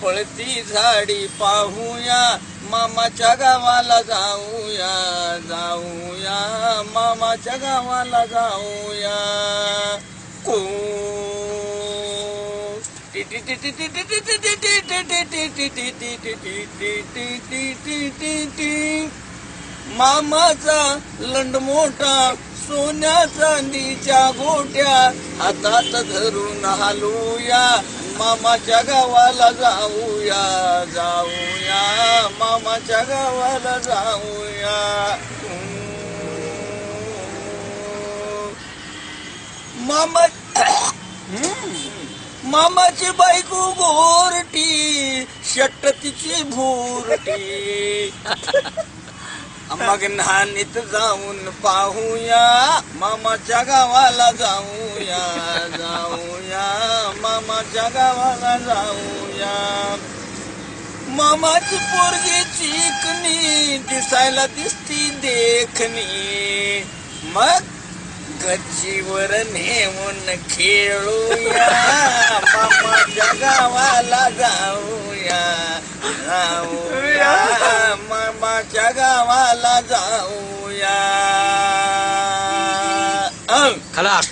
पळती झाडी पाहूया, मामाच्या गावाला जाऊया, जाऊया मामाच्या गावाला जाऊया. को मामाचा लंड मोठा सोन्या चांदीच्या गोट्या हातात धरून हालूया, मामाच्या गावाला जाऊया, जाऊया मामाच्या गावाला जाऊया. मामा मामाची बायको गोरटी, शट्ट तिची भोरटी. मग नानीत जाऊन पाहूया, मामाच्या गावाला जाऊया, जाऊया मामाच्या गावाला जाऊया. मामाची पोरगी चिकनी, दिसायला दिसती देखणी. मग गच्चीवर नेऊन खेळूया, मामाच्या गावाला जाऊया, जाऊया मामाच्या गावाला जाऊया. खलास.